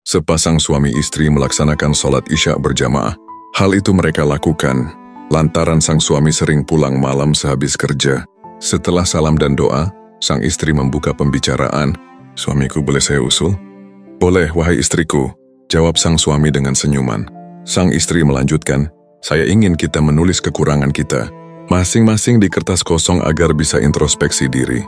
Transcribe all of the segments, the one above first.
Sepasang suami istri melaksanakan sholat Isya berjamaah. Hal itu mereka lakukan lantaran sang suami sering pulang malam sehabis kerja. Setelah salam dan doa, sang istri membuka pembicaraan. "Suamiku, boleh saya usul?" "Boleh, wahai istriku," jawab sang suami dengan senyuman. Sang istri melanjutkan, "Saya ingin kita menulis kekurangan kita masing-masing di kertas kosong agar bisa introspeksi diri.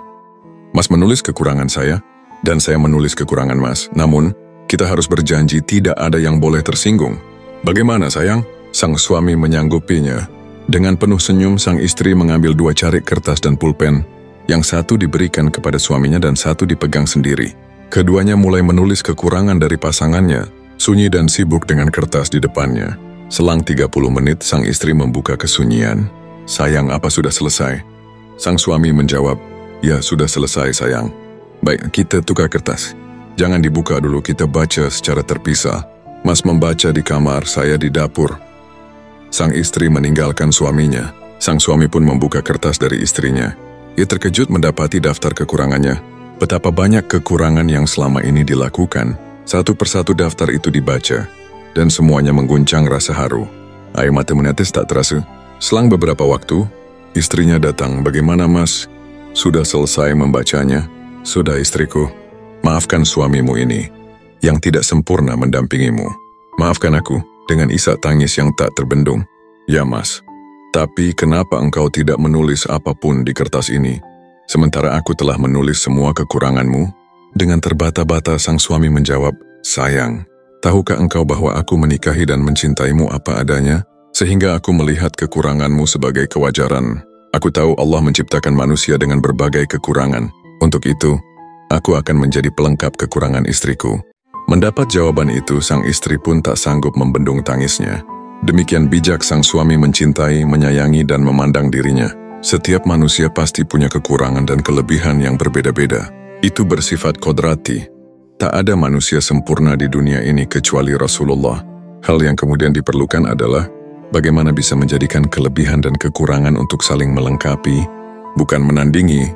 Mas menulis kekurangan saya, dan saya menulis kekurangan Mas. Namun, kita harus berjanji tidak ada yang boleh tersinggung. Bagaimana, sayang?" Sang suami menyanggupinya. Dengan penuh senyum, sang istri mengambil 2 carik kertas dan pulpen. Yang satu diberikan kepada suaminya dan satu dipegang sendiri. Keduanya mulai menulis kekurangan dari pasangannya, sunyi dan sibuk dengan kertas di depannya. Selang 30 menit, sang istri membuka kesunyian. "Sayang, apa sudah selesai?" Sang suami menjawab, "Ya, sudah selesai, sayang." "Baik, kita tukar kertas. Jangan dibuka dulu, kita baca secara terpisah. Mas membaca di kamar, saya di dapur." Sang istri meninggalkan suaminya. Sang suami pun membuka kertas dari istrinya. Ia terkejut mendapati daftar kekurangannya. Betapa banyak kekurangan yang selama ini dilakukan. Satu persatu daftar itu dibaca, dan semuanya mengguncang rasa haru. Air mata menetes tak terasa. Selang beberapa waktu, istrinya datang. "Bagaimana, Mas? Sudah selesai membacanya?" "Sudah, istriku. Maafkan suamimu ini, yang tidak sempurna mendampingimu." "Maafkan aku," dengan isak tangis yang tak terbendung. "Ya, Mas. Tapi kenapa engkau tidak menulis apapun di kertas ini, sementara aku telah menulis semua kekuranganmu?" Dengan terbata-bata sang suami menjawab, "Sayang, tahukah engkau bahwa aku menikahi dan mencintaimu apa adanya, sehingga aku melihat kekuranganmu sebagai kewajaran. Aku tahu Allah menciptakan manusia dengan berbagai kekurangan. Untuk itu, aku akan menjadi pelengkap kekurangan istriku." Mendapat jawaban itu, sang istri pun tak sanggup membendung tangisnya. Demikian bijak sang suami mencintai, menyayangi, dan memandang dirinya. Setiap manusia pasti punya kekurangan dan kelebihan yang berbeda-beda. Itu bersifat kodrati. Tak ada manusia sempurna di dunia ini kecuali Rasulullah. Hal yang kemudian diperlukan adalah bagaimana bisa menjadikan kelebihan dan kekurangan untuk saling melengkapi, bukan menandingi.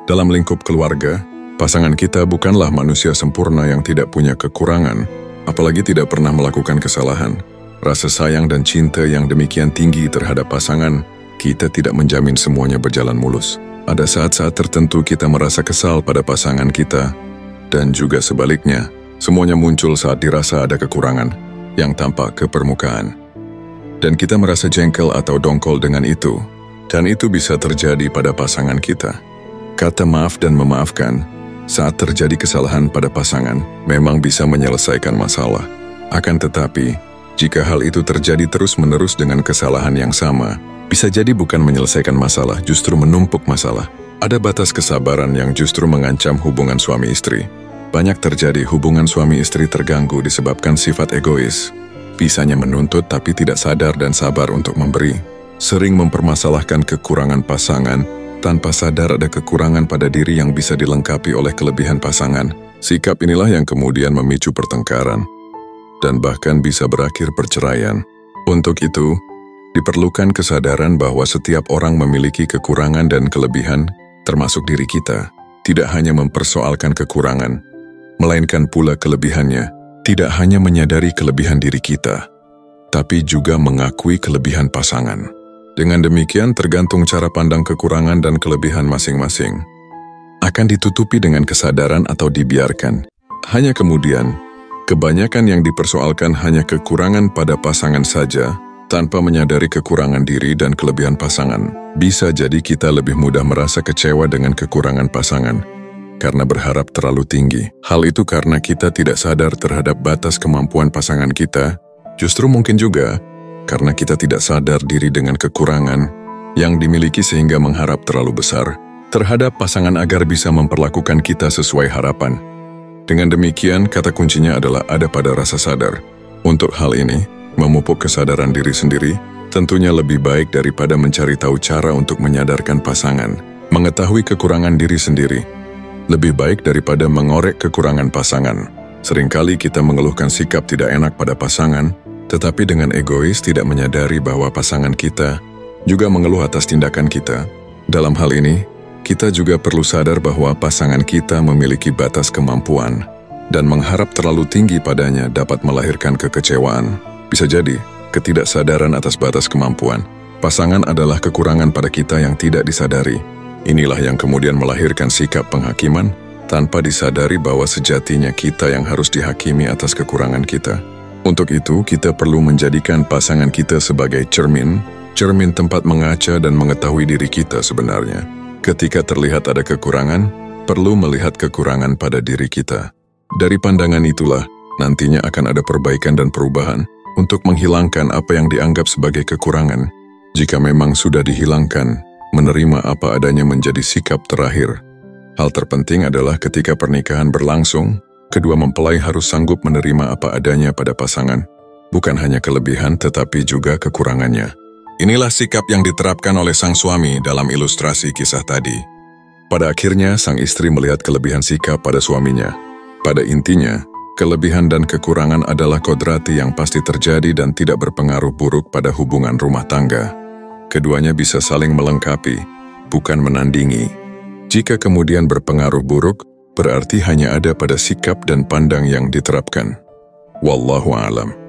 Dalam lingkup keluarga, pasangan kita bukanlah manusia sempurna yang tidak punya kekurangan, apalagi tidak pernah melakukan kesalahan. Rasa sayang dan cinta yang demikian tinggi terhadap pasangan, kita tidak menjamin semuanya berjalan mulus. Ada saat-saat tertentu kita merasa kesal pada pasangan kita, dan juga sebaliknya, semuanya muncul saat dirasa ada kekurangan yang tampak ke permukaan. Dan kita merasa jengkel atau dongkol dengan itu, dan itu bisa terjadi pada pasangan kita. Kata maaf dan memaafkan saat terjadi kesalahan pada pasangan memang bisa menyelesaikan masalah. Akan tetapi, jika hal itu terjadi terus-menerus dengan kesalahan yang sama, bisa jadi bukan menyelesaikan masalah, justru menumpuk masalah. Ada batas kesabaran yang justru mengancam hubungan suami istri. Banyak terjadi hubungan suami istri terganggu disebabkan sifat egois. Bisanya menuntut tapi tidak sadar dan sabar untuk memberi. Sering mempermasalahkan kekurangan pasangan, tanpa sadar ada kekurangan pada diri yang bisa dilengkapi oleh kelebihan pasangan. Sikap inilah yang kemudian memicu pertengkaran, dan bahkan bisa berakhir perceraian. Untuk itu, diperlukan kesadaran bahwa setiap orang memiliki kekurangan dan kelebihan, termasuk diri kita. Tidak hanya mempersoalkan kekurangan, melainkan pula kelebihannya. Tidak hanya menyadari kelebihan diri kita, tapi juga mengakui kelebihan pasangan. Dengan demikian, tergantung cara pandang kekurangan dan kelebihan masing-masing. Akan ditutupi dengan kesadaran atau dibiarkan. Hanya kemudian, kebanyakan yang dipersoalkan hanya kekurangan pada pasangan saja, tanpa menyadari kekurangan diri dan kelebihan pasangan. Bisa jadi kita lebih mudah merasa kecewa dengan kekurangan pasangan, karena berharap terlalu tinggi. Hal itu karena kita tidak sadar terhadap batas kemampuan pasangan kita. Justru mungkin juga karena kita tidak sadar diri dengan kekurangan yang dimiliki sehingga mengharap terlalu besar terhadap pasangan agar bisa memperlakukan kita sesuai harapan. Dengan demikian, kata kuncinya adalah ada pada rasa sadar. Untuk hal ini, memupuk kesadaran diri sendiri tentunya lebih baik daripada mencari tahu cara untuk menyadarkan pasangan. Mengetahui kekurangan diri sendiri lebih baik daripada mengorek kekurangan pasangan. Seringkali kita mengeluhkan sikap tidak enak pada pasangan, tetapi dengan egois tidak menyadari bahwa pasangan kita juga mengeluh atas tindakan kita. Dalam hal ini, kita juga perlu sadar bahwa pasangan kita memiliki batas kemampuan. dan mengharap terlalu tinggi padanya dapat melahirkan kekecewaan. Bisa jadi, ketidaksadaran atas batas kemampuan. Pasangan adalah kekurangan pada kita yang tidak disadari. Inilah yang kemudian melahirkan sikap penghakiman tanpa disadari bahwa sejatinya kita yang harus dihakimi atas kekurangan kita. Untuk itu, kita perlu menjadikan pasangan kita sebagai cermin tempat mengaca dan mengetahui diri kita sebenarnya. Ketika terlihat ada kekurangan, perlu melihat kekurangan pada diri kita. Dari pandangan itulah, nantinya akan ada perbaikan dan perubahan untuk menghilangkan apa yang dianggap sebagai kekurangan. Jika memang sudah dihilangkan, menerima apa adanya menjadi sikap terakhir. Hal terpenting adalah ketika pernikahan berlangsung, kedua mempelai harus sanggup menerima apa adanya pada pasangan. Bukan hanya kelebihan tetapi juga kekurangannya. Inilah sikap yang diterapkan oleh sang suami dalam ilustrasi kisah tadi. Pada akhirnya, sang istri melihat kelebihan sikap pada suaminya. Pada intinya, kelebihan dan kekurangan adalah kodrati yang pasti terjadi dan tidak berpengaruh buruk pada hubungan rumah tangga. Keduanya bisa saling melengkapi, bukan menandingi. Jika kemudian berpengaruh buruk, berarti hanya ada pada sikap dan pandang yang diterapkan. Wallahu a'lam.